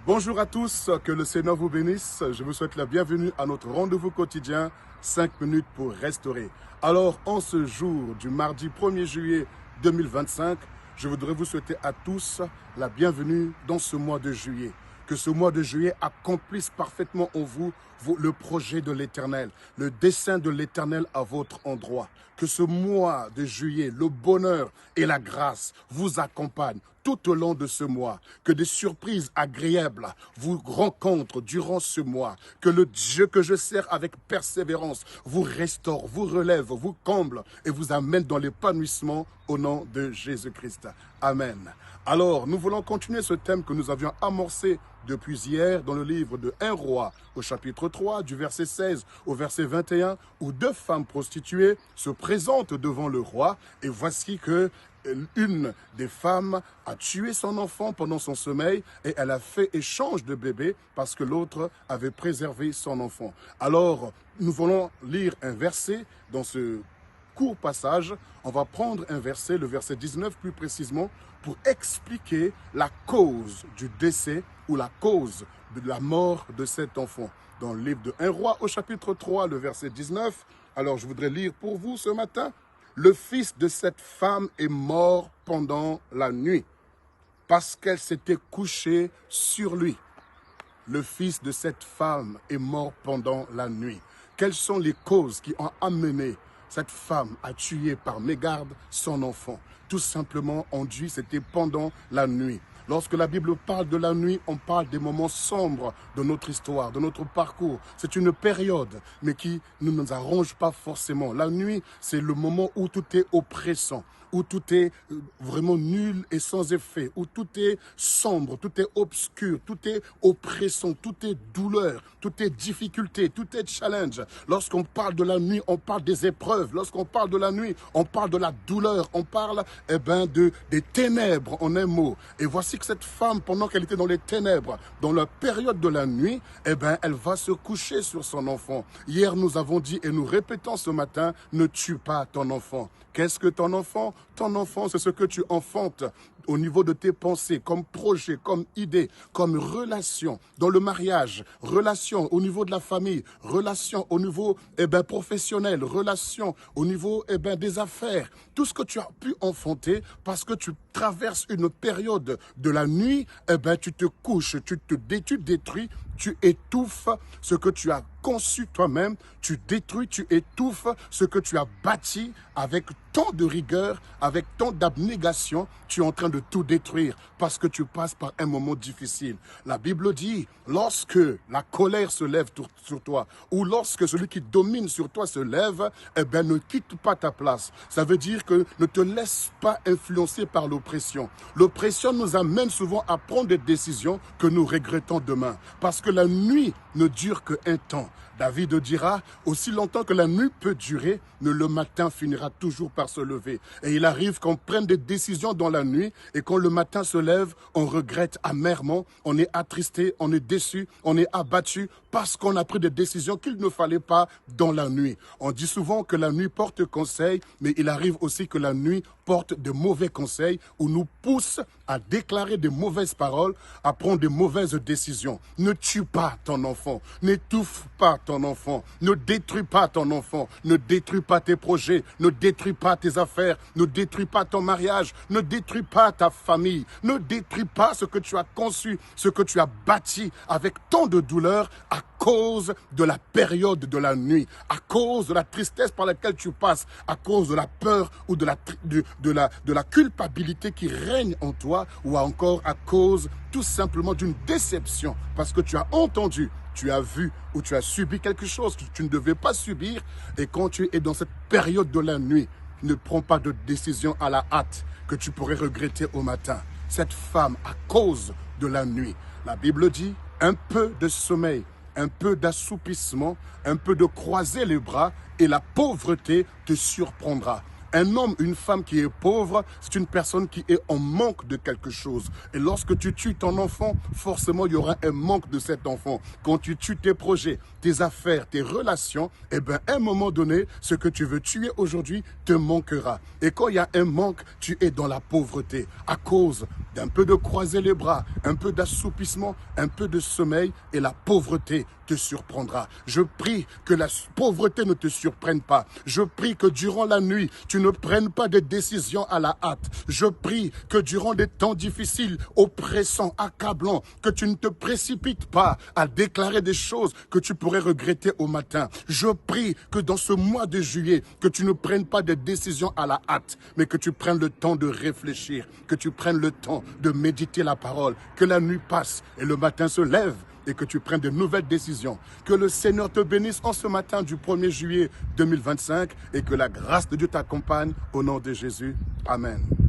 Bonjour à tous, que le Seigneur vous bénisse. Je vous souhaite la bienvenue à notre rendez-vous quotidien, 5 minutes pour restaurer. Alors, en ce jour du mardi 1er juillet 2025, je voudrais vous souhaiter à tous la bienvenue dans ce mois de juillet. Que ce mois de juillet accomplisse parfaitement en vous le projet de l'Éternel, le dessein de l'Éternel à votre endroit. Que ce mois de juillet, le bonheur et la grâce vous accompagnent tout au long de ce mois. Que des surprises agréables vous rencontrent durant ce mois. Que le Dieu que je sers avec persévérance vous restaure, vous relève, vous comble et vous amène dans l'épanouissement au nom de Jésus-Christ. Amen. Alors, nous voulons continuer ce thème que nous avions amorcé depuis hier dans le livre de 1 Roi au chapitre 3 du verset 16 au verset 21 où 2 femmes prostituées se présentent devant le roi et voici que une des femmes a tué son enfant pendant son sommeil et elle a fait échange de bébé parce que l'autre avait préservé son enfant. Alors, nous voulons lire un verset dans ce court passage. On va prendre un verset, le verset 19 plus précisément, pour expliquer la cause du décès ou la cause de la mort de cet enfant. Dans le livre de 1 Roi au chapitre 3, le verset 19. Alors, je voudrais lire pour vous ce matin. Le fils de cette femme est mort pendant la nuit parce qu'elle s'était couchée sur lui. Le fils de cette femme est mort pendant la nuit. Quelles sont les causes qui ont amené cette femme à tuer par mégarde son enfant? Tout simplement, on dit c'était pendant la nuit. Lorsque la Bible parle de la nuit, on parle des moments sombres de notre histoire, de notre parcours. C'est une période, mais qui ne nous arrange pas forcément. La nuit, c'est le moment où tout est oppressant, où tout est vraiment nul et sans effet, où tout est sombre, tout est obscur, tout est oppressant, tout est douleur, tout est difficulté, tout est challenge. Lorsqu'on parle de la nuit, on parle des épreuves. Lorsqu'on parle de la nuit, on parle de la douleur, on parle des ténèbres en un mot. Et voici que cette femme, pendant qu'elle était dans les ténèbres, dans la période de la nuit, elle va se coucher sur son enfant. Hier, nous avons dit et nous répétons ce matin, ne tue pas ton enfant. Qu'est-ce que ton enfant? Ton enfant, c'est ce que tu enfantes au niveau de tes pensées, comme projet, comme idée, comme relation dans le mariage, relation au niveau de la famille, relation au niveau professionnel, relation au niveau des affaires. Tout ce que tu as pu enfanter parce que tu traverses une période de la nuit, tu te couches, tu détruis, tu étouffes ce que tu as conçu toi-même, tu détruis, tu étouffes ce que tu as bâti avec tant de rigueur, avec tant d'abnégation, tu es en train de tout détruire parce que tu passes par un moment difficile. La Bible dit, lorsque la colère se lève sur toi ou lorsque celui qui domine sur toi se lève, ne quitte pas ta place. Ça veut dire que ne te laisse pas influencer par l'oppression. L'oppression nous amène souvent à prendre des décisions que nous regrettons demain parce que la nuit ne dure qu'un temps. David dira, aussi longtemps que la nuit peut durer, le matin finira toujours par se lever. Et il arrive qu'on prenne des décisions dans la nuit et quand le matin se lève, on regrette amèrement, on est attristé, on est déçu, on est abattu parce qu'on a pris des décisions qu'il ne fallait pas dans la nuit. On dit souvent que la nuit porte conseil, mais il arrive aussi que la nuit porte de mauvais conseils ou nous pousse à déclarer de mauvaises paroles, à prendre de mauvaises décisions. Ne tue pas ton enfant, n'étouffe pas ton enfant, ne détruis pas ton enfant, ne détruis pas tes projets, ne détruis pas tes affaires, ne détruis pas ton mariage, ne détruis pas ta famille, ne détruis pas ce que tu as conçu, ce que tu as bâti avec tant de douleur à cause de la période de la nuit, à cause de la tristesse par laquelle tu passes, à cause de la peur ou de la culpabilité qui règne en toi ou encore à cause tout simplement d'une déception parce que tu as entendu, tu as vu ou tu as subi quelque chose que tu ne devais pas subir et quand tu es dans cette période de la nuit, ne prends pas de décision à la hâte que tu pourrais regretter au matin. Cette femme, à cause de la nuit, la Bible dit, un peu de sommeil, un peu d'assoupissement, un peu de croiser les bras et la pauvreté te surprendra. Un homme, une femme qui est pauvre, c'est une personne qui est en manque de quelque chose. Et lorsque tu tues ton enfant, forcément, il y aura un manque de cet enfant. Quand tu tues tes projets, tes affaires, tes relations, eh bien, à un moment donné, ce que tu veux tuer aujourd'hui te manquera. Et quand il y a un manque, tu es dans la pauvreté à cause d'un peu de croiser les bras, un peu d'assoupissement, un peu de sommeil, et la pauvreté te surprendra. Je prie que la pauvreté ne te surprenne pas. Je prie que durant la nuit, tu ne prennes pas des décisions à la hâte. Je prie que durant des temps difficiles, oppressants, accablants, que tu ne te précipites pas à déclarer des choses que tu pourrais regretter au matin. Je prie que dans ce mois de juillet, que tu ne prennes pas des décisions à la hâte, mais que tu prennes le temps de réfléchir, que tu prennes le temps de méditer la parole, que la nuit passe et le matin se lève et que tu prennes de nouvelles décisions. Que le Seigneur te bénisse en ce matin du 1er juillet 2025 et que la grâce de Dieu t'accompagne au nom de Jésus. Amen.